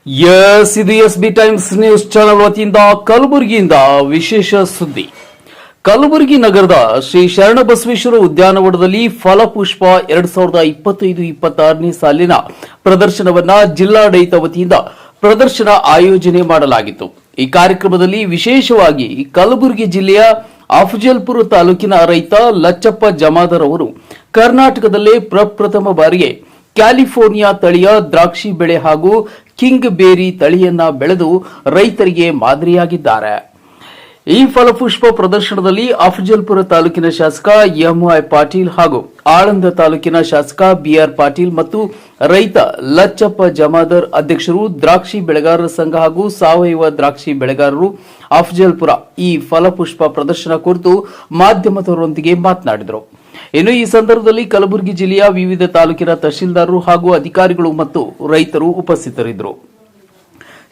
ಇದು SB times news channel ವತಿಯಿಂದ ಕಲಬುರಗಿಯಿಂದ ವಿಶೇಷ ಸುದ್ದಿ. ಕಲಬುರಗಿ ನಗರದ ಶ್ರೀ ಶರಣಬಸವೇಶ್ವರ ಉದ್ಯಾನವನದಲ್ಲಿ ಫಲಪುಷ್ಪ 2025-26ನೇ ಸಾಲಿನ ಪ್ರದರ್ಶನವನ್ನ ಜಿಲ್ಲಾಡಳಿತ ವತಿಯಿಂದ ಪ್ರದರ್ಶನ ಆಯೋಜನೆ ಮಾಡಲಾಗಿತ್ತು. ಈ ಕಾರ್ಯಕ್ರಮದಲ್ಲಿ ವಿಶೇಷವಾಗಿ ಕಲಬುರಗಿ ಜಿಲ್ಲೆಯ ಅಫಜಲ್ಪುರ ತಾಲೂಕಿನ ರೈತ ಲಚ್ಚಪ್ಪ ಜಮಾದಾರ್ ಅವರು ಕರ್ನಾಟಕದಲ್ಲೇ ಪ್ರಪ್ರಥಮ ಬಾರಿಗೆ ಕ್ಯಾಲಿಫೋರ್ನಿಯಾ ತಳಿಯ ದ್ರಾಕ್ಷಿ ಬೆಳೆ ಹಾಗೂ ಕಿಂಗ್ ಬೇರಿ ತಳಿಯನ್ನ ಬೆಳೆದು ರೈತರಿಗೆ ಮಾದರಿಯಾಗಿದ್ದಾರೆ. ಈ ಫಲಪುಷ್ಪ ಪ್ರದರ್ಶನದಲ್ಲಿ ಅಫಜಲ್ಪುರ ತಾಲೂಕಿನ ಶಾಸಕ MY ಪಾಟೀಲ್ ಹಾಗೂ ಆಳಂದ ತಾಲೂಕಿನ ಶಾಸಕ BR ಪಾಟೀಲ್ ಮತ್ತು ರೈತ ಲಚ್ಚಪ್ಪ ಜಮಾದಾರ್ ಅಧ್ಯಕ್ಷರು, ದ್ರಾಕ್ಷಿ ಬೆಳೆಗಾರರ ಸಂಘ ಹಾಗೂ ಸಾವಯವ ದ್ರಾಕ್ಷಿ ಬೆಳೆಗಾರರು ಅಫಜಲ್ಪುರ ಈ ಫಲಪುಷ್ಪ ಪ್ರದರ್ಶನ ಕುರಿತು ಮಾಧ್ಯಮದವರೊಂದಿಗೆ ಮಾತನಾಡಿದರು. ಇನ್ನು ಈ ಸಂದರ್ಭದಲ್ಲಿ ಕಲಬುರಗಿ ಜಿಲ್ಲೆಯ ವಿವಿಧ ತಾಲೂಕಿನ ತಹಶೀಲ್ದಾರರು ಹಾಗೂ ಅಧಿಕಾರಿಗಳು ಮತ್ತು ರೈತರು ಉಪಸ್ಥಿತರಿದ್ದರು.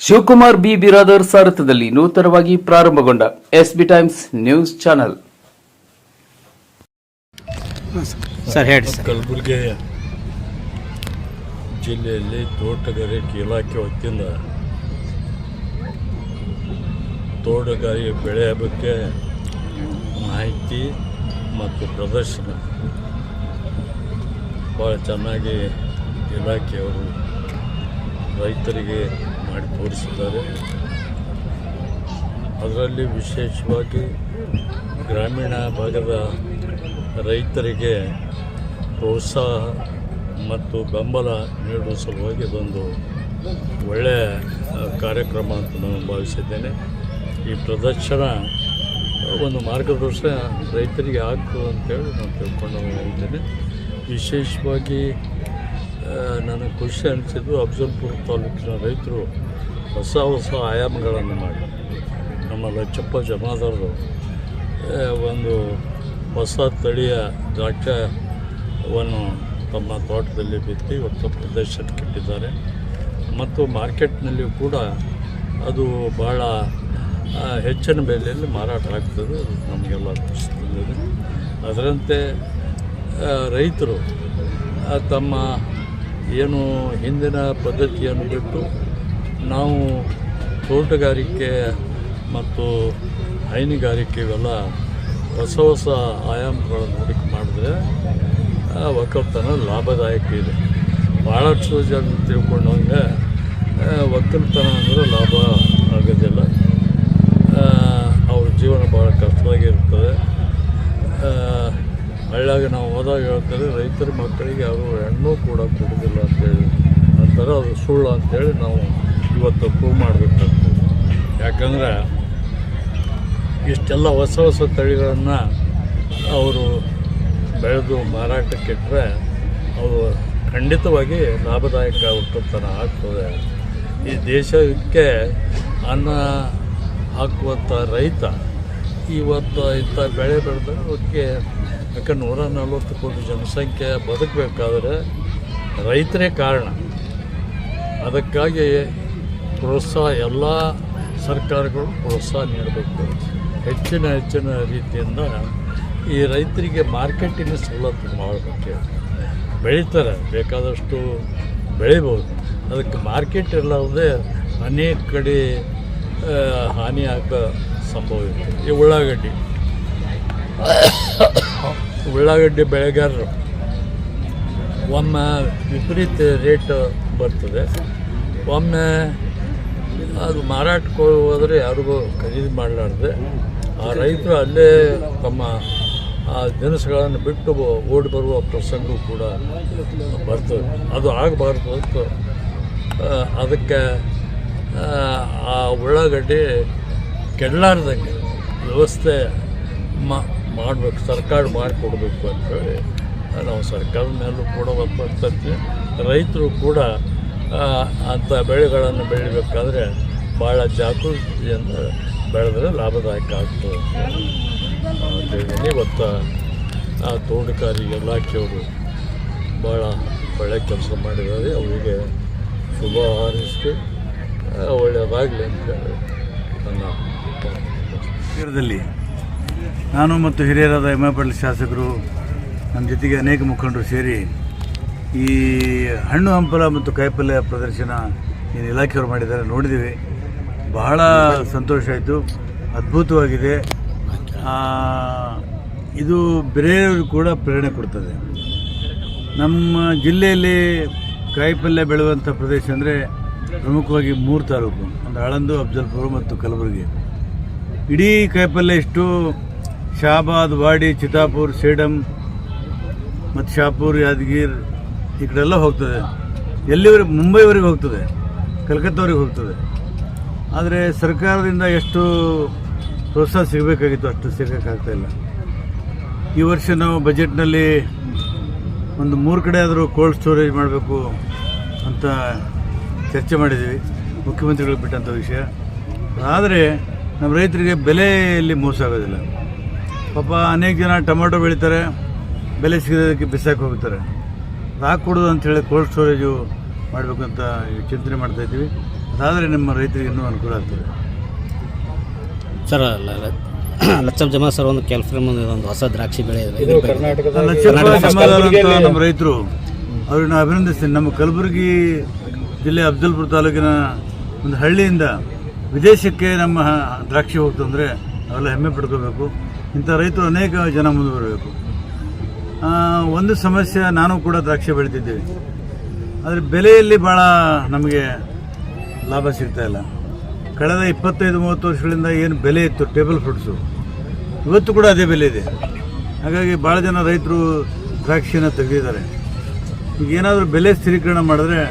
ಶಿವಕುಮಾರ್ B ಬಿರಾದರ್ ಸಾರಥ್ಯದಲ್ಲಿ ನೂತನವಾಗಿ ಪ್ರಾರಂಭಗೊಂಡ SB times news channel. Kalaburagi ಜಿಲ್ಲೆಯಲ್ಲಿ ತೋಟಗಾರಿಕೆ ಇಲಾಖೆ ವತಿಯಿಂದ ತೋಟಗಾರಿಕೆ ಬೆಳೆಯ ಬಗ್ಗೆ ಮಾಹಿತಿ ಮತ್ತು ಪ್ರದರ್ಶನ ಭಾಳ ಚೆನ್ನಾಗಿ ಇಲಾಖೆಯವರು ರೈತರಿಗೆ ಮಾಡಿ ತೋರಿಸಿದ್ದಾರೆ. ಅದರಲ್ಲಿ ವಿಶೇಷವಾಗಿ ಗ್ರಾಮೀಣ ಭಾಗದ ರೈತರಿಗೆ ಪ್ರೋತ್ಸಾಹ ಮತ್ತು ಬೆಂಬಲ ನೀಡುವ ಸಲುವಾಗಿ ಇದೊಂದು ಒಳ್ಳೆಯ ಕಾರ್ಯಕ್ರಮ ಅಂತ ನಾನು ಭಾವಿಸಿದ್ದೇನೆ. ಈ ಪ್ರದರ್ಶನ ಒಂದು ಮಾರ್ಗದರ್ಶನ ರೈತರಿಗೆ ಆಗ್ತದೆ ಅಂತೇಳಿ ನಾನು ತಿಳ್ಕೊಂಡು ಹೋಗಿದ್ದೇನೆ. ವಿಶೇಷವಾಗಿ ನನಗೆ ಖುಷಿ ಅನಿಸಿದ್ದು ಅಫಜಲ್ಪುರ ತಾಲೂಕಿನ ರೈತರು ಹೊಸ ಹೊಸ ಆಯಾಮಗಳನ್ನು ಮಾಡಿ ನಮ್ಮ ಲಚ್ಚಪ್ಪ ಜಮಾದಾರರು ಒಂದು ಹೊಸ ತಳಿಯ ದ್ರಾಕ್ಷವನ್ನು ತಮ್ಮ ತೋಟದಲ್ಲಿ ಬಿತ್ತಿ ಇವತ್ತು ಪ್ರದರ್ಶನಕ್ಕೆ ಇಟ್ಟಿದ್ದಾರೆ ಮತ್ತು ಮಾರ್ಕೆಟ್ನಲ್ಲಿಯೂ ಕೂಡ ಅದು ಭಾಳ ಹೆಚ್ಚಿನ ಬೆಲೆಯಲ್ಲಿ ಮಾರಾಟ ಆಗ್ತದೆ. ಅದು ನಮಗೆಲ್ಲ ತಿಳಿಸ್ತದೆ. ಅದರಂತೆ ರೈತರು ತಮ್ಮ ಏನು ಹಿಂದಿನ ಪದ್ಧತಿಯನ್ನು ಬಿಟ್ಟು ನಾವು ತೋಟಗಾರಿಕೆ ಮತ್ತು ಹೈನುಗಾರಿಕೆ ಇವೆಲ್ಲ ಹೊಸ ಹೊಸ ಆಯಾಮಗಳನ್ನು ಹೂಡಿಕೆ ಮಾಡಿದ್ರೆ ಒಕ್ಕಲ್ತನ ಲಾಭದಾಯಕ ಇದೆ. ಭಾಳಷ್ಟು ಜನ ತಿಳ್ಕೊಂಡಂಗೆ ಒಕ್ಕಲ್ತನ ಅಂದರೆ ಲಾಭ ಆಗೋದಿಲ್ಲ. ಅವ್ರ ಜೀವನ ಭಾಳ ಕಷ್ಟವಾಗಿರ್ತದೆ. ಹಳ್ಳಿಯಾಗ ನಾವು ಹೋದಾಗ ಹೇಳ್ತಾರೆ ರೈತರ ಮಕ್ಕಳಿಗೆ ಅವರು ಹೆಣ್ಣು ಕೂಡ ಕೊಡೋದಿಲ್ಲ ಅಂತೇಳಿ ಅಂತಾರೆ. ಅದು ಸುಳ್ಳು ಅಂಥೇಳಿ ನಾವು ಇವತ್ತು ಪ್ರೂವ್ ಮಾಡಬೇಕಾಗ್ತದೆ. ಯಾಕಂದರೆ ಇಷ್ಟೆಲ್ಲ ಹೊಸ ಹೊಸ ತಳಿಗಳನ್ನು ಅವರು ಬೆಳೆದು ಮಾರಾಟಕ್ಕಿಟ್ಟರೆ ಅವರು ಖಂಡಿತವಾಗಿ ಲಾಭದಾಯಕ ಒಕ್ಕಲ್ತನ ಆಗ್ತದೆ. ಈ ದೇಶಕ್ಕೆ ಅನ್ನ ಹಾಕುವಂಥ ರೈತ ಇವತ್ತು ಇಂಥ ಬೆಳೆ ಬೆಳೆದಾಗ ಅವರಿಗೆ ಯಾಕೆ 140 ಕೋಟಿ ಜನಸಂಖ್ಯೆ ಬದುಕಬೇಕಾದ್ರೆ ರೈತರೇ ಕಾರಣ. ಅದಕ್ಕಾಗಿ ಪ್ರೋತ್ಸಾಹ ಎಲ್ಲ ಸರ್ಕಾರಗಳು ಪ್ರೋತ್ಸಾಹ ನೀಡಬೇಕು. ಹೆಚ್ಚಿನ ರೀತಿಯಿಂದ ಈ ರೈತರಿಗೆ ಮಾರ್ಕೆಟಿಂಗ್ ಸವಲತ್ತು ಮಾಡಬೇಕು. ಬೆಳೀತಾರೆ, ಬೇಕಾದಷ್ಟು ಬೆಳಿಬೋದು. ಅದಕ್ಕೆ ಮಾರ್ಕೆಟ್ ಇಲ್ಲದೆ ಅನೇಕ ಕಡೆ ಹಾನಿ ಆಗೋ ಸಂಭವ ಇದೆ. ಈ ಉಳ್ಳಾಗಡ್ಡಿ ಬೆಳೆಗಾರರು ಒಮ್ಮೆ ವಿಪರೀತ ರೇಟ್ ಬರ್ತದೆ, ಒಮ್ಮೆ ಅದು ಮಾರಾಟಕ್ಕೆ ಹೋದರೆ ಯಾರಿಗೂ ಖರೀದಿ ಮಾಡಲಾರ್ದೆ ಆ ರೈತರು ಅಲ್ಲೇ ತಮ್ಮ ಆ ದಿನಸುಗಳನ್ನು ಬಿಟ್ಟು ಓಡಿ ಬರುವ ಪ್ರಸಂಗ ಕೂಡ ಬರ್ತದೆ. ಅದು ಆಗಬಾರ್ದು ಅಂತ ಅದಕ್ಕೆ ಆ ಉಳ್ಳಾಗಡ್ಡಿ ಕೆಡಲಾರ್ದಂಗೆ ವ್ಯವಸ್ಥೆ ಮಾಡಬೇಕು, ಸರ್ಕಾರ ಮಾಡಿಕೊಡ್ಬೇಕು ಅಂತೇಳಿ ನಾವು ಸರ್ಕಾರದ ಮೇಲೂ ಕೂಡ ಒಪ್ಪಂತೀವಿ. ರೈತರು ಕೂಡ ಅಂಥ ಬೆಳೆಗಳನ್ನು ಬೆಳಿಬೇಕಾದ್ರೆ ಭಾಳ ಜಾಗೃತಿಯಿಂದ ಬೆಳೆದ್ರೆ ಲಾಭದಾಯಕ ಆಗ್ತದೆ ಅಂತ ಹೇಳಿದ್ದೀನಿ. ಇವತ್ತು ಆ ತೋಟಗಾರಿಕೆ ಇಲಾಖೆಯವರು ಭಾಳ ಒಳ್ಳೆಯ ಕೆಲಸ ಮಾಡಿದ್ದಾರೆ. ಅವರಿಗೆ ಶುಭ ಹಾರೈಸಿ ಒಳ್ಳೆಯದಾಗಲಿ ಅಂತೇಳಿ ನನ್ನ ನಗರದಲ್ಲಿ ನಾನು ಮತ್ತು ಹಿರಿಯರಾದ MY ಪಾಟೀಲ್ ಶಾಸಕರು ನಮ್ಮ ಜೊತೆಗೆ ಅನೇಕ ಮುಖಂಡರು ಸೇರಿ ಈ ಹಣ್ಣು ಹಂಪಲ ಮತ್ತು ಕಾಯಿಪಲ್ಯ ಪ್ರದರ್ಶನ ಏನು ಇಲಾಖೆಯವರು ಮಾಡಿದ್ದಾರೆ ನೋಡಿದ್ದೀವಿ. ಬಹಳ ಸಂತೋಷ ಆಯಿತು, ಅದ್ಭುತವಾಗಿದೆ. ಇದು ಬೇರೆಯವರು ಕೂಡ ಪ್ರೇರಣೆ ಕೊಡ್ತದೆ. ನಮ್ಮ ಜಿಲ್ಲೆಯಲ್ಲಿ ಕಾಯಿಪಲ್ಯ ಬೆಳೆಯುವಂಥ ಪ್ರದೇಶ ಅಂದರೆ ಪ್ರಮುಖವಾಗಿ 3 ತಾಲೂಕು, ಒಂದು ಆಳಂದ, ಅಫಜಲ್ಪುರ ಮತ್ತು ಕಲಬುರಗಿ. ಇಡೀ ಕಾಯಿಪಲ್ಯ ಇಷ್ಟು ಶಹಾಬಾದ್, ವಾಡಿ, ಚಿತ್ತಾಪುರ್, ಸೇಡಂ ಮತ್ತು ಶಾಪುರ್, ಯಾದಗಿರ್ ಈ ಕಡೆಲ್ಲ ಹೋಗ್ತದೆ. ಎಲ್ಲಿವರೆಗೆ? ಮುಂಬೈವರೆಗೆ ಹೋಗ್ತದೆ, ಕಲ್ಕತ್ತಾವರೆಗೆ ಹೋಗ್ತದೆ. ಆದರೆ ಸರ್ಕಾರದಿಂದ ಎಷ್ಟು ಪ್ರೋತ್ಸಾಹ ಸಿಗಬೇಕಾಗಿತ್ತು ಅಷ್ಟು ಸಿಗೋಕ್ಕಾಗ್ತಾಯಿಲ್ಲ. ಈ ವರ್ಷ ನಾವು ಬಜೆಟ್ನಲ್ಲಿ ಒಂದು 3 ಕಡೆ ಆದರೂ ಕೋಲ್ಡ್ ಸ್ಟೋರೇಜ್ ಮಾಡಬೇಕು ಅಂತ ಚರ್ಚೆ ಮಾಡಿದ್ದೀವಿ, ಮುಖ್ಯಮಂತ್ರಿಗಳಿಗೆ ಬಿಟ್ಟಂಥ ವಿಷಯ. ಆದರೆ ನಮ್ಮ ರೈತರಿಗೆ ಬೆಲೆಯಲ್ಲಿ ಮೋಸ ಆಗೋದಿಲ್ಲ. ಪಾಪ ಅನೇಕ ಜನ ಟೊಮೆಟೊ ಬೆಳೀತಾರೆ, ಬೆಲೆ ಸಿಗೋದಕ್ಕೆ ಬಿಸಾಕಿ ಹೋಗ್ತಾರೆ. ಹಾಕ್ಕೊಡೋದು ಅಂಥೇಳಿ ಕೋಲ್ಡ್ ಸ್ಟೋರೇಜು ಮಾಡಬೇಕು ಅಂತ ಚಿಂತನೆ ಮಾಡ್ತಾಯಿದ್ದೀವಿ. ಅದಾದರೆ ನಮ್ಮ ರೈತರಿಗೆ ಇನ್ನೂ ಅನುಕೂಲ ಆಗ್ತದೆ. ಸರ್, ಲಚ್ಚಪ್ ಜಮಾ ಸರ್ ಒಂದು ಕ್ಯಾಲ್ಫ್ರಮ್ ಒಂದು ಹೊಸ ದ್ರಾಕ್ಷಿ ಬೆಳೆ ಇದೆ. ನಮ್ಮ ರೈತರು ಅವ್ರನ್ನ ಅಭಿನಂದಿಸ್ತೀನಿ. ನಮ್ಮ ಕಲಬುರಗಿ ಜಿಲ್ಲೆ ಅಫಜಲ್ಪುರ ತಾಲೂಕಿನ ಒಂದು ಹಳ್ಳಿಯಿಂದ ವಿದೇಶಕ್ಕೆ ನಮ್ಮ ದ್ರಾಕ್ಷಿ ಹೋಗ್ತಂದರೆ ಅವೆಲ್ಲ ಹೆಮ್ಮೆ ಪಡ್ಕೋಬೇಕು. ಇಂಥ ರೈತರು ಅನೇಕ ಜನ ಮುಂದೆ ಬರಬೇಕು. ಒಂದು ಸಮಸ್ಯೆ, ನಾನು ಕೂಡ ದ್ರಾಕ್ಷಿ ಬೆಳೀತಿದ್ದೀವಿ, ಆದರೆ ಬೆಲೆಯಲ್ಲಿ ಭಾಳ ನಮಗೆ ಲಾಭ ಸಿಗ್ತಾಯಿಲ್ಲ. ಕಳೆದ 25-30 ವರ್ಷಗಳಿಂದ ಏನು ಬೆಲೆ ಇತ್ತು ಟೇಬಲ್ ಫ್ರೂಟ್ಸು, ಇವತ್ತು ಕೂಡ ಅದೇ ಬೆಲೆ ಇದೆ. ಹಾಗಾಗಿ ಭಾಳ ಜನ ರೈತರು ದ್ರಾಕ್ಷಿಯನ್ನು ತೆಗೆದಿದ್ದಾರೆ. ಈಗ ಏನಾದರೂ ಬೆಲೆ ಸ್ಥಿರೀಕರಣ ಮಾಡಿದ್ರೆ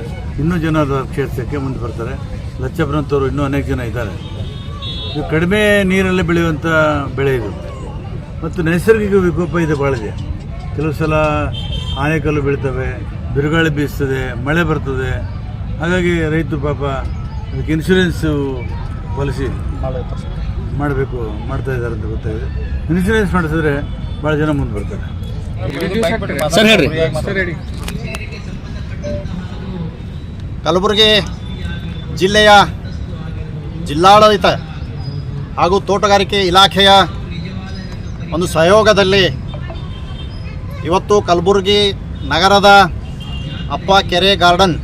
ಇನ್ನೂ ಜನ ಕ್ಷೇತ್ರಕ್ಕೆ ಮುಂದೆ ಬರ್ತಾರೆ. ಲಚ್ಚಪ್ಪನಂತವರು ಇನ್ನೂ ಅನೇಕ ಜನ ಇದ್ದಾರೆ. ಇದು ಕಡಿಮೆ ನೀರಲ್ಲಿ ಬೆಳೆಯುವಂಥ ಬೆಳೆ ಇದು, ಮತ್ತು ನೈಸರ್ಗಿಕ ವಿಕೋಪ ಇದೆ, ಭಾಳ ಇದೆ. ಕೆಲವು ಸಲ ಆನೆಕಲ್ಲು ಬೀಳ್ತವೆ, ಬಿರುಗಾಳಿ ಬೀಸ್ತದೆ, ಮಳೆ ಬರ್ತದೆ. ಹಾಗಾಗಿ ರೈತರು ಪಾಪ ಅದಕ್ಕೆ ಇನ್ಶೂರೆನ್ಸು ಪಾಲಿಸಿ ಮಾಡ್ತಾ ಇದ್ದಾರೆ ಅಂತ ಗೊತ್ತಾಗಿದೆ. ಇನ್ಶೂರೆನ್ಸ್ ಮಾಡಿಸಿದ್ರೆ ಭಾಳ ಜನ ಮುಂದೆ ಬರ್ತಾರೆ. ಸರ್ ಹೇಳ್ರಿ. ಕಲಬುರಗಿ ಜಿಲ್ಲೆಯ ಜಿಲ್ಲಾಡಳಿತ ಹಾಗೂ ತೋಟಗಾರಿಕೆ ಇಲಾಖೆಯ ಒಂದು ಸಹಯೋಗದಲ್ಲಿ ಇವತ್ತು ಕಲಬುರಗಿ ನಗರದ ಅಪ್ಪ ಕೆರೆ ಗಾರ್ಡನ್,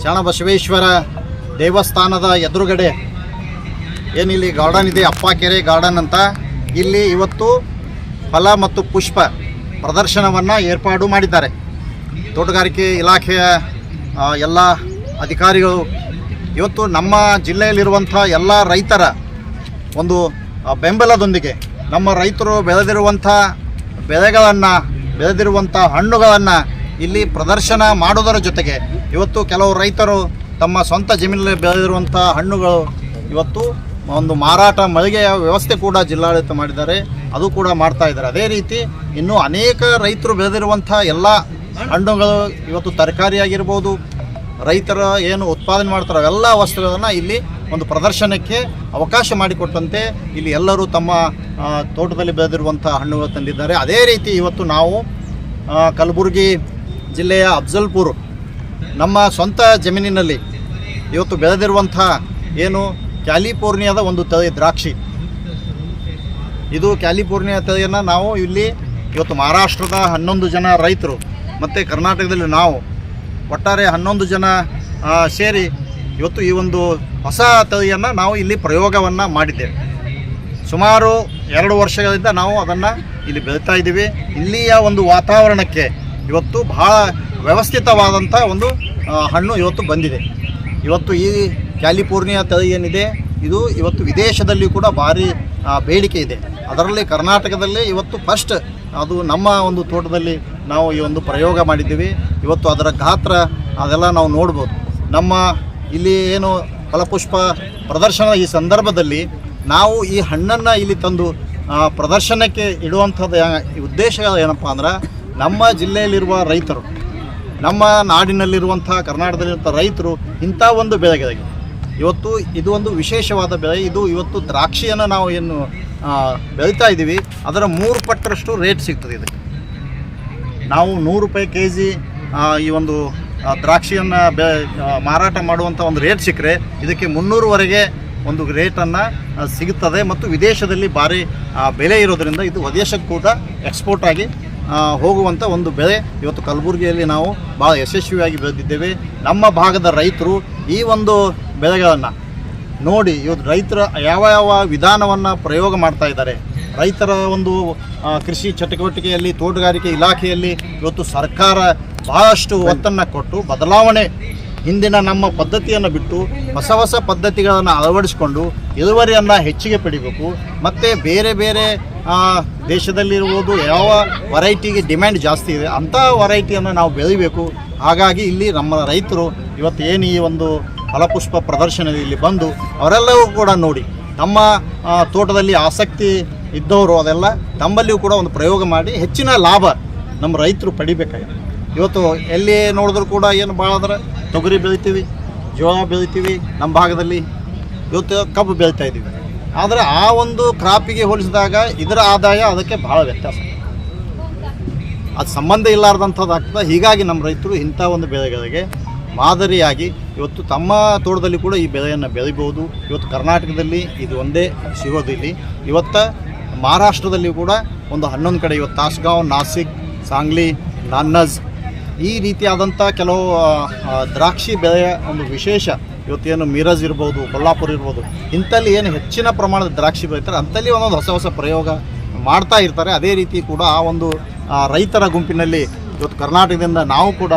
ಶರಣಬಸವೇಶ್ವರ ದೇವಸ್ಥಾನದ ಎದುರುಗಡೆ ಏನಿಲ್ಲಿ ಗಾರ್ಡನ್ ಇದೆ, ಅಪ್ಪ ಕೆರೆ ಗಾರ್ಡನ್ ಅಂತ, ಇಲ್ಲಿ ಇವತ್ತು ಫಲ ಮತ್ತು ಪುಷ್ಪ ಪ್ರದರ್ಶನವನ್ನು ಏರ್ಪಾಡು ಮಾಡಿದ್ದಾರೆ. ತೋಟಗಾರಿಕೆ ಇಲಾಖೆಯ ಎಲ್ಲ ಅಧಿಕಾರಿಗಳು ಇವತ್ತು ನಮ್ಮ ಜಿಲ್ಲೆಯಲ್ಲಿರುವಂಥ ಎಲ್ಲ ರೈತರ ಒಂದು ಬೆಂಬಲದೊಂದಿಗೆ ನಮ್ಮ ರೈತರು ಬೆಳೆದಿರುವಂಥ ಬೆಳೆದಿರುವಂಥ ಹಣ್ಣುಗಳನ್ನು ಇಲ್ಲಿ ಪ್ರದರ್ಶನ ಮಾಡೋದರ ಜೊತೆಗೆ ಇವತ್ತು ಕೆಲವು ರೈತರು ತಮ್ಮ ಸ್ವಂತ ಜಮೀನಲ್ಲಿ ಬೆಳೆದಿರುವಂಥ ಹಣ್ಣುಗಳು ಇವತ್ತು ಒಂದು ಮಾರಾಟ ಮಳಿಗೆಯ ವ್ಯವಸ್ಥೆ ಕೂಡ ಜಿಲ್ಲಾಡಳಿತ ಮಾಡಿದ್ದಾರೆ, ಅದು ಕೂಡ ಮಾಡ್ತಾ ಇದ್ದಾರೆ. ಅದೇ ರೀತಿ ಇನ್ನೂ ಅನೇಕ ರೈತರು ಬೆಳೆದಿರುವಂಥ ಎಲ್ಲ ಹಣ್ಣುಗಳು ಇವತ್ತು ತರಕಾರಿಯಾಗಿರ್ಬೋದು, ರೈತರ ಏನು ಉತ್ಪಾದನೆ ಮಾಡ್ತಾರೋ ಎಲ್ಲ ವಸ್ತುಗಳನ್ನು ಇಲ್ಲಿ ಒಂದು ಪ್ರದರ್ಶನಕ್ಕೆ ಅವಕಾಶ ಮಾಡಿಕೊಟ್ಟಂತೆ ಇಲ್ಲಿ ಎಲ್ಲರೂ ತಮ್ಮ ತೋಟದಲ್ಲಿ ಬೆಳೆದಿರುವಂಥ ಹಣ್ಣುಗಳು ತಂದಿದ್ದಾರೆ. ಅದೇ ರೀತಿ ಇವತ್ತು ನಾವು ಕಲಬುರಗಿ ಜಿಲ್ಲೆಯ ಅಫಜಲ್ಪುರ ನಮ್ಮ ಸ್ವಂತ ಜಮೀನಿನಲ್ಲಿ ಇವತ್ತು ಬೆಳೆದಿರುವಂಥ ಏನು ಕ್ಯಾಲಿಫೋರ್ನಿಯಾದ ಒಂದು ತಳಿ ದ್ರಾಕ್ಷಿ, ಇದು ಕ್ಯಾಲಿಫೋರ್ನಿಯಾ ತಳಿಯನ್ನು ನಾವು ಇಲ್ಲಿ ಇವತ್ತು ಮಹಾರಾಷ್ಟ್ರದ 11 ಜನ ರೈತರು ಮತ್ತು ಕರ್ನಾಟಕದಲ್ಲಿ ನಾವು ಒಟ್ಟಾರೆ 11 ಜನ ಸೇರಿ ಇವತ್ತು ಈ ಒಂದು ಹೊಸ ತಳಿಯನ್ನು ನಾವು ಇಲ್ಲಿ ಪ್ರಯೋಗವನ್ನು ಮಾಡಿದ್ದೇವೆ. ಸುಮಾರು 2 ವರ್ಷಗಳಿಂದ ನಾವು ಅದನ್ನು ಇಲ್ಲಿ ಬೆಳೀತಾ ಇದ್ದೀವಿ. ಇಲ್ಲಿಯ ಒಂದು ವಾತಾವರಣಕ್ಕೆ ಇವತ್ತು ಬಹಳ ವ್ಯವಸ್ಥಿತವಾದಂಥ ಒಂದು ಹಣ್ಣು ಇವತ್ತು ಬಂದಿದೆ. ಇವತ್ತು ಈ ಕ್ಯಾಲಿಫೋರ್ನಿಯಾ ತಳಿ ಏನಿದೆ ಇದು ಇವತ್ತು ವಿದೇಶದಲ್ಲಿ ಕೂಡ ಭಾರಿ ಬೇಡಿಕೆ ಇದೆ. ಅದರಲ್ಲಿ ಕರ್ನಾಟಕದಲ್ಲಿ ಇವತ್ತು ಫಸ್ಟ್ ಅದು ನಮ್ಮ ಒಂದು ತೋಟದಲ್ಲಿ ನಾವು ಈ ಒಂದು ಪ್ರಯೋಗ ಮಾಡಿದ್ದೀವಿ. ಇವತ್ತು ಅದರ ಗಾತ್ರ ಅದೆಲ್ಲ ನಾವು ನೋಡ್ಬೋದು. ನಮ್ಮ ಇಲ್ಲಿ ಏನು ಫಲಪುಷ್ಪ ಪ್ರದರ್ಶನ ಈ ಸಂದರ್ಭದಲ್ಲಿ ನಾವು ಈ ಹಣ್ಣನ್ನು ಇಲ್ಲಿ ತಂದು ಪ್ರದರ್ಶನಕ್ಕೆ ಇಡುವಂಥದ್ದು ಉದ್ದೇಶ ಏನಪ್ಪ ಅಂದ್ರೆ ನಮ್ಮ ಜಿಲ್ಲೆಯಲ್ಲಿರುವ ರೈತರು, ನಮ್ಮ ನಾಡಿನಲ್ಲಿರುವಂಥ ಕರ್ನಾಟಕದಲ್ಲಿರುವಂಥ ರೈತರು ಇಂಥ ಒಂದು ಬೆಳೆಗಳಿಗೆ ಇವತ್ತು ಇದು ಒಂದು ವಿಶೇಷವಾದ ಬೆಳೆ. ಇದು ಇವತ್ತು ದ್ರಾಕ್ಷಿಯನ್ನು ನಾವು ಏನು ಬೆಳೀತಾ ಇದ್ದೀವಿ ಅದರ 3 ಪಟ್ಟರಷ್ಟು ರೇಟ್ ಸಿಗ್ತದೆ. ಇದಕ್ಕೆ ನಾವು 100 ರೂಪಾಯಿ kg ಈ ಒಂದು ದ್ರಾಕ್ಷಿಯನ್ನು ಮಾರಾಟ ಮಾಡುವಂಥ ಒಂದು ರೇಟ್ ಸಿಕ್ಕರೆ ಇದಕ್ಕೆ 300ವರೆಗೆ ಒಂದು ರೇಟನ್ನು ಸಿಗುತ್ತದೆ. ಮತ್ತು ವಿದೇಶದಲ್ಲಿ ಭಾರಿ ಬೆಲೆ ಇರೋದರಿಂದ ಇದು ವಿದೇಶಕ್ಕೂ ಕೂಡ ಎಕ್ಸ್ಪೋರ್ಟ್ ಆಗಿ ಹೋಗುವಂಥ ಒಂದು ಬೆಳೆ ಇವತ್ತು ಕಲಬುರಗಿಯಲ್ಲಿ ನಾವು ಭಾಳ ಯಶಸ್ವಿಯಾಗಿ ಬೆಳೆದಿದ್ದೇವೆ. ನಮ್ಮ ಭಾಗದ ರೈತರು ಈ ಒಂದು ಬೆಳೆಗಳನ್ನು ನೋಡಿ ಇವತ್ತು ರೈತರ ಯಾವ ವಿಧಾನವನ್ನು ಪ್ರಯೋಗ ಮಾಡ್ತಾ ಇದ್ದಾರೆ. ರೈತರ ಒಂದು ಕೃಷಿ ಚಟುವಟಿಕೆಯಲ್ಲಿ ತೋಟಗಾರಿಕೆ ಇಲಾಖೆಯಲ್ಲಿ ಇವತ್ತು ಸರ್ಕಾರ ಬಹಳಷ್ಟು ಒತ್ತನ್ನು ಕೊಟ್ಟು ಬದಲಾವಣೆ ಹಿಂದಿನ ನಮ್ಮ ಪದ್ಧತಿಯನ್ನು ಬಿಟ್ಟು ಹೊಸ ಪದ್ಧತಿಗಳನ್ನು ಅಳವಡಿಸಿಕೊಂಡು ಇಳುವರಿಯನ್ನು ಹೆಚ್ಚಿಗೆ ಪಡಿಬೇಕು. ಮತ್ತು ಬೇರೆ ಬೇರೆ ದೇಶದಲ್ಲಿರ್ಬೋದು ಯಾವ ವೆರೈಟಿಗೆ ಡಿಮ್ಯಾಂಡ್ ಜಾಸ್ತಿ ಇದೆ ಅಂಥ ವೆರೈಟಿಯನ್ನು ನಾವು ಬೆಳಿಬೇಕು. ಹಾಗಾಗಿ ಇಲ್ಲಿ ನಮ್ಮ ರೈತರು ಇವತ್ತು ಏನು ಈ ಒಂದು ಫಲಪುಷ್ಪ ಪ್ರದರ್ಶನದಲ್ಲಿ ಇಲ್ಲಿ ಬಂದು ಅವರೆಲ್ಲವೂ ಕೂಡ ನೋಡಿ ತಮ್ಮ ತೋಟದಲ್ಲಿ ಆಸಕ್ತಿ ಇದ್ದವರು ಅದೆಲ್ಲ ತಮ್ಮಲ್ಲಿಯೂ ಕೂಡ ಒಂದು ಪ್ರಯೋಗ ಮಾಡಿ ಹೆಚ್ಚಿನ ಲಾಭ ನಮ್ಮ ರೈತರು ಪಡಿಬೇಕಾಗಿದೆ. ಇವತ್ತು ಎಲ್ಲಿ ನೋಡಿದ್ರು ಕೂಡ ಏನು ಭಾಳ ಅಂದ್ರೆ ತೊಗರಿ ಬೆಳಿತೀವಿ, ಜೋಳ ಬೆಳಿತೀವಿ, ನಮ್ಮ ಭಾಗದಲ್ಲಿ ಇವತ್ತು ಕಬ್ಬು ಬೆಳೀತಾ ಇದ್ದೀವಿ. ಆದರೆ ಆ ಒಂದು ಕ್ರಾಪಿಗೆ ಹೋಲಿಸಿದಾಗ ಇದರ ಆದಾಯ ಅದಕ್ಕೆ ಭಾಳ ವ್ಯತ್ಯಾಸ, ಅದು ಸಂಬಂಧ ಇಲ್ಲಾರ್ದಂಥದ್ದು ಆಗ್ತದೆ. ಹೀಗಾಗಿ ನಮ್ಮ ರೈತರು ಇಂಥ ಒಂದು ಬೆಳೆಗಳಿಗೆ ಮಾದರಿಯಾಗಿ ಇವತ್ತು ತಮ್ಮ ತೋಟದಲ್ಲಿ ಕೂಡ ಈ ಬೆಳೆಯನ್ನು ಬೆಳಿಬೋದು. ಇವತ್ತು ಕರ್ನಾಟಕದಲ್ಲಿ ಇದು ಒಂದೇ ಸಿಗೋದಿಲ್ಲ. ಇವತ್ತು ಮಹಾರಾಷ್ಟ್ರದಲ್ಲಿ ಕೂಡ ಒಂದು 11 ಕಡೆ ಇವತ್ತು ತಾಸ್ಗಾಂವ್, ನಾಸಿಕ್, ಸಾಂಗ್ಲಿ, ನಾನ್ನಜ್ ಈ ರೀತಿಯಾದಂಥ ಕೆಲವು ದ್ರಾಕ್ಷಿ ಬೆಳೆಯ ಒಂದು ವಿಶೇಷ ಇವತ್ತೇನು ಮಿರಜ್ ಇರ್ಬೋದು, ಕೊಲ್ಲಾಪುರ ಇರ್ಬೋದು, ಇಂಥಲ್ಲಿ ಏನು ಹೆಚ್ಚಿನ ಪ್ರಮಾಣದ ದ್ರಾಕ್ಷಿ ಬೆಳೀತಾರೆ ಅಂಥಲ್ಲಿ ಒಂದೊಂದು ಹೊಸ ಪ್ರಯೋಗ ಮಾಡ್ತಾ ಇರ್ತಾರೆ. ಅದೇ ರೀತಿ ಕೂಡ ಆ ಒಂದು ರೈತರ ಗುಂಪಿನಲ್ಲಿ ಇವತ್ತು ಕರ್ನಾಟಕದಿಂದ ನಾವು ಕೂಡ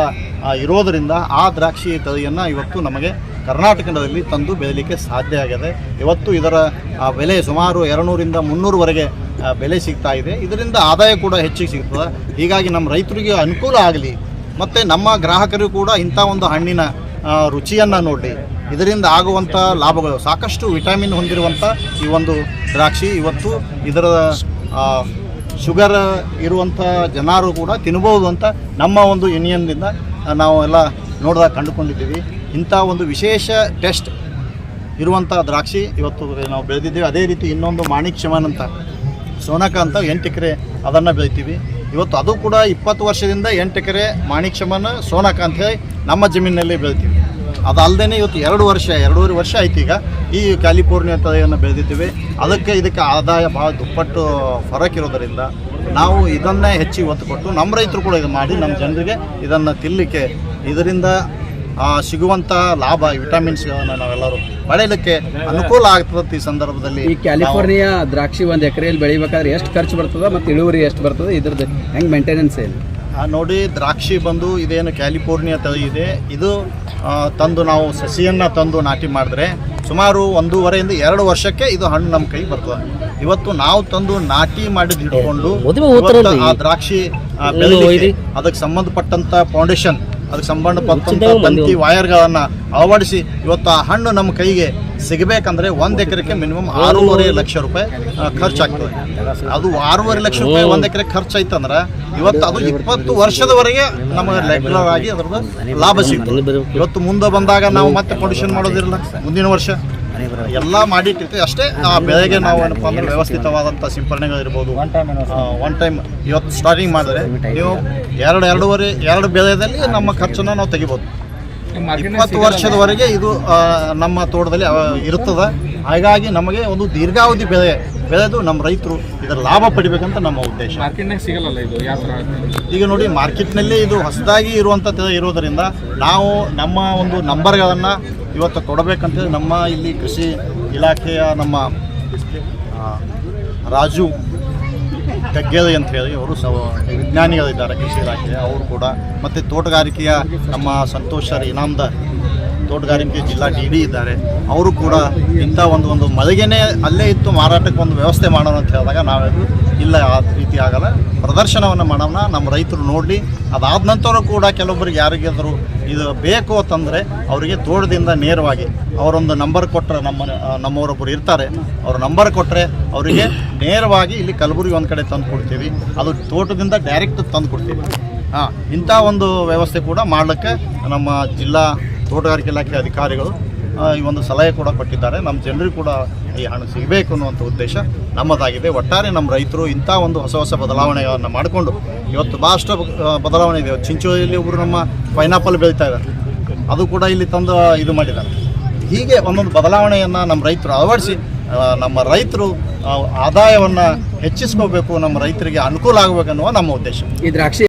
ಇರೋದರಿಂದ ಆ ದ್ರಾಕ್ಷಿ ತಳಿಯನ್ನು ಇವತ್ತು ನಮಗೆ ಕರ್ನಾಟಕದಲ್ಲಿ ತಂದು ಬೆಳೀಲಿಕ್ಕೆ ಸಾಧ್ಯ ಆಗಿದೆ. ಇವತ್ತು ಇದರ ಬೆಲೆ ಸುಮಾರು 200ರಿಂದ 300ವರೆಗೆ ಬೆಲೆ ಸಿಗ್ತಾ ಇದೆ. ಇದರಿಂದ ಆದಾಯ ಕೂಡ ಹೆಚ್ಚಿಗೆ ಸಿಗ್ತದೆ. ಹೀಗಾಗಿ ನಮ್ಮ ರೈತರಿಗೆ ಅನುಕೂಲ ಆಗಲಿ ಮತ್ತು ನಮ್ಮ ಗ್ರಾಹಕರು ಕೂಡ ಇಂಥ ಒಂದು ಹಣ್ಣಿನ ರುಚಿಯನ್ನು ನೋಡಿ ಇದರಿಂದ ಆಗುವಂಥ ಲಾಭಗಳು ಸಾಕಷ್ಟು ವಿಟಮಿನ್ ಹೊಂದಿರುವಂಥ ಈ ಒಂದು ದ್ರಾಕ್ಷಿ ಇವತ್ತು ಇದರ ಶುಗರ್ ಇರುವಂಥ ಜನರು ಕೂಡ ತಿನ್ಬೋದು ಅಂತ ನಮ್ಮ ಒಂದು ಯೂನಿಯನ್ನಿಂದ ನಾವು ಎಲ್ಲ ನೋಡಿದಾಗ ಕಂಡುಕೊಂಡಿದ್ದೀವಿ. ಇಂಥ ಒಂದು ವಿಶೇಷ ಟೆಸ್ಟ್ ಇರುವಂಥ ದ್ರಾಕ್ಷಿ ಇವತ್ತು ನಾವು ಬೆಳೆದಿದ್ದೇವೆ. ಅದೇ ರೀತಿ ಇನ್ನೊಂದು ಮಾಣಿಕ್ ಚಮನ್ ಅಂತ ಸೋನಕ ಅಂತ 8 ಎಕರೆ ಅದನ್ನು ಬೆಳಿತೀವಿ. ಇವತ್ತು ಅದು ಕೂಡ 20 ವರ್ಷದಿಂದ 8 ಎಕರೆ ಮಾಣಿಕ್ ಚಮನ್ ಸೋನಕ ಅಂಥೇಳಿ ನಮ್ಮ ಜಮೀನಿನಲ್ಲಿ ಬೆಳಿತೀವಿ. ಅದಲ್ಲದೆ ಇವತ್ತು 2.5 ವರ್ಷ ಆಯ್ತು ಈಗ ಈ ಕ್ಯಾಲಿಫೋರ್ನಿಯಾ ತಳಿಯನ್ನು ಬೆಳೆದಿದ್ದೀವಿ. ಇದಕ್ಕೆ ಆದಾಯ ಭಾಳ ದುಪ್ಪಟ್ಟು ಫರಕ್ ಇರೋದರಿಂದ ನಾವು ಇದನ್ನೇ ಹೆಚ್ಚಿಗೆ ಒತ್ತು ಕೊಟ್ಟು ನಮ್ಮ ರೈತರು ಕೂಡ ಇದು ಮಾಡಿ ನಮ್ಮ ಜನರಿಗೆ ಇದನ್ನು ತಿನ್ನಲಿಕ್ಕೆ ಇದರಿಂದ ಸಿಗುವಂಥ ಲಾಭ ವಿಟಮಿನ್ಸ್ಗಳನ್ನು ನಾವೆಲ್ಲರೂ ಪಡೆಯಲಿಕ್ಕೆ ಅನುಕೂಲ ಆಗ್ತದೆ. ಈ ಸಂದರ್ಭದಲ್ಲಿ ಈ ಕ್ಯಾಲಿಫೋರ್ನಿಯಾ ದ್ರಾಕ್ಷಿ 1 ಎಕರೆಯಲ್ಲಿ ಬೆಳಿಬೇಕಾದ್ರೆ ಎಷ್ಟು ಖರ್ಚು ಬರ್ತದೆ ಮತ್ತು ಇಳುವರಿ ಎಷ್ಟು ಬರ್ತದೆ, ಇದ್ರದ್ದು ಹೆಂಗೆ ಮೇಂಟೆನೆನ್ಸ್ ಏನು? ನೋಡಿ, ದ್ರಾಕ್ಷಿ ಬಂದು ಇದೇನು ಕ್ಯಾಲಿಫೋರ್ನಿಯಾ ತಳಿ ಇದೆ ಇದು ತಂದು ನಾವು ಸಸಿಯನ್ನು ತಂದು ನಾಟಿ ಮಾಡಿದ್ರೆ ಸುಮಾರು 1.5ರಿಂದ 2 ವರ್ಷಕ್ಕೆ ಇದು ಹಣ್ಣು ನಮ್ಮ ಕೈ ಬರ್ತದೆ. ಇವತ್ತು ನಾವು ತಂದು ನಾಟಿ ಮಾಡಿದ್ದು ಹಿಡ್ಕೊಂಡು ಆ ದ್ರಾಕ್ಷಿ ಬೆಳೆಯಲಿಕ್ಕೆ ಅದಕ್ಕೆ ಸಂಬಂಧಪಟ್ಟಂಥ ಫೌಂಡೇಶನ್, ಅದಕ್ಕೆ ಸಂಬಂಧಪಟ್ಟಂಥ ತಂತಿ ವೈರ್ಗಳನ್ನು ಅಳವಡಿಸಿ ಇವತ್ತು ಆ ಹಣ್ಣು ನಮ್ಮ ಕೈಗೆ ಸಿಗಬೇಕಂದ್ರೆ 1 ಎಕರೆಗೆ ಮಿನಿಮಮ್ 6.5 ಲಕ್ಷ ರೂಪಾಯಿ ಖರ್ಚಾಗ್ತದೆ. ಅದು 6.5 ಲಕ್ಷ ರೂಪಾಯಿ 1 ಎಕರೆ ಖರ್ಚಾಯ್ತಂದ್ರೆ ಇವತ್ತು ಅದು 20 ವರ್ಷದವರೆಗೆ ನಮಗೆ ರೆಗ್ಯುಲರ್ ಆಗಿ ಅದರದ್ದು ಲಾಭ ಸಿಗ್ತದೆ. ಇವತ್ತು ಮುಂದೆ ಬಂದಾಗ ನಾವು ಮತ್ತೆ ಫೌಂಡೇಶನ್ ಮಾಡೋದಿರಲ್ಲ, ಮುಂದಿನ ವರ್ಷ ಎಲ್ಲ ಮಾಡಿಟ್ಟಿರ್ತೀವಿ ಅಷ್ಟೇ. ಆ ಬೆಳೆಗೆ ನಾವು ಏನಪ್ಪ ಅಂದ್ರೆ ವ್ಯವಸ್ಥಿತವಾದಂಥ ಸಿಂಪರಣೆಗಳಿರ್ಬೋದು. ಒನ್ ಟೈಮ್ ಇವತ್ತು ಸ್ಟಾರ್ಟಿಂಗ್ ಮಾಡಿದ್ರೆ ನೀವು 2 ಬೆಳೆದಲ್ಲಿ ನಮ್ಮ ಖರ್ಚನ್ನು ನಾವು ತೆಗಿಬೋದು. 20 ವರ್ಷದವರೆಗೆ ಇದು ನಮ್ಮ ತೋಟದಲ್ಲಿ ಇರುತ್ತದೆ. ಹಾಗಾಗಿ ನಮಗೆ ಒಂದು ದೀರ್ಘಾವಧಿ ಬೆಳೆದು ನಮ್ಮ ರೈತರು ಇದರ ಲಾಭ ಪಡಿಬೇಕಂತ ನಮ್ಮ ಉದ್ದೇಶ. ಈಗ ನೋಡಿ, ಮಾರ್ಕೆಟ್ನಲ್ಲಿ ಇದು ಹೊಸದಾಗಿ ಇರುವಂಥದ್ದು ಇರೋದರಿಂದ ನಾವು ನಮ್ಮ ಒಂದು ನಂಬರ್ಗಳನ್ನು ಇವತ್ತು ಕೊಡಬೇಕಂತೇಳಿ ನಮ್ಮ ಇಲ್ಲಿ ಕೃಷಿ ಇಲಾಖೆಯ ನಮ್ಮ ರಾಜು ಗಗ್ಗೆಲಿ ಅಂತ ಹೇಳಿ ಅವರು ವಿಜ್ಞಾನಿಗಳಿದ್ದಾರೆ ಕೃಷಿ ಇಲಾಖೆಯ ಅವರು ಕೂಡ, ಮತ್ತು ತೋಟಗಾರಿಕೆಯ ನಮ್ಮ ಸಂತೋಷ್ ಸರ್ ಇನಾಮದಾರ್ ತೋಟಗಾರಿಕೆ ಜಿಲ್ಲಾ DD ಇದ್ದಾರೆ. ಅವರು ಕೂಡ ಇಂಥ ಒಂದು ಮಳಿಗೆನೇ ಅಲ್ಲೇ ಇತ್ತು ಮಾರಾಟಕ್ಕೆ ಒಂದು ವ್ಯವಸ್ಥೆ ಮಾಡೋಣ ಅಂತ ಹೇಳಿದಾಗ ನಾವೆಲ್ಲರೂ ಇಲ್ಲ, ಆ ರೀತಿ ಆಗಲ್ಲ, ಪ್ರದರ್ಶನವನ್ನು ಮಾಡೋಣ, ನಮ್ಮ ರೈತರು ನೋಡಲಿ. ಅದಾದ ನಂತರ ಕೂಡ ಕೆಲವೊಬ್ಬರಿಗೆ ಯಾರಿಗಾದರೂ ಇದು ಬೇಕು ಅಂತಂದರೆ ಅವರಿಗೆ ತೋಟದಿಂದ ನೇರವಾಗಿ ಅವರೊಂದು ನಂಬರ್ ಕೊಟ್ಟರೆ ನಮ್ಮವರೊಬ್ಬರು ಇರ್ತಾರೆ, ಅವ್ರ ನಂಬರ್ ಕೊಟ್ಟರೆ ಅವರಿಗೆ ನೇರವಾಗಿ ಇಲ್ಲಿ ಕಲಬುರಗಿ ಒಂದು ಕಡೆ ತಂದು ಕೊಡ್ತೀವಿ. ಅದು ತೋಟದಿಂದ ಡೈರೆಕ್ಟ್ ತಂದು ಕೊಡ್ತೀವಿ. ಇಂಥ ಒಂದು ವ್ಯವಸ್ಥೆ ಕೂಡ ಮಾಡಲಿಕ್ಕೆ ನಮ್ಮ ಜಿಲ್ಲಾ ತೋಟಗಾರಿಕೆ ಇಲಾಖೆ ಅಧಿಕಾರಿಗಳು ಈ ಒಂದು ಸಲಹೆ ಕೂಡ ಕೊಟ್ಟಿದ್ದಾರೆ. ನಮ್ಮ ಜನರಿಗೂ ಕೂಡ ಈ ಹಣ್ಣು ಸಿಗಬೇಕು ಅನ್ನುವಂಥ ಉದ್ದೇಶ ನಮ್ಮದಾಗಿದೆ. ಒಟ್ಟಾರೆ ನಮ್ಮ ರೈತರು ಇಂಥ ಒಂದು ಹೊಸ ಬದಲಾವಣೆಗಳನ್ನು ಮಾಡಿಕೊಂಡು ಇವತ್ತು ಭಾಳಷ್ಟು ಬದಲಾವಣೆ ಇದೆ. ಚಿಂಚೋಳಿಯಲ್ಲಿ ಒಬ್ಬರು ನಮ್ಮ ಪೈನಾಪಲ್ ಬೆಳೀತಾ ಇದ್ದಾರೆ, ಅದು ಕೂಡ ಇಲ್ಲಿ ತಂದು ಇದು ಮಾಡಿದ್ದಾರೆ. ಹೀಗೆ ಒಂದೊಂದು ಬದಲಾವಣೆಯನ್ನು ನಮ್ಮ ರೈತರು ಅಳವಡಿಸಿ ನಮ್ಮ ರೈತರು ಆದಾಯವನ್ನು ಹೆಚ್ಚಿಸ್ಕೋಬೇಕು, ನಮ್ಮ ರೈತರಿಗೆ ಅನುಕೂಲ ಆಗಬೇಕನ್ನುವ ನಮ್ಮ ಉದ್ದೇಶ. ಈ ದ್ರಾಕ್ಷಿ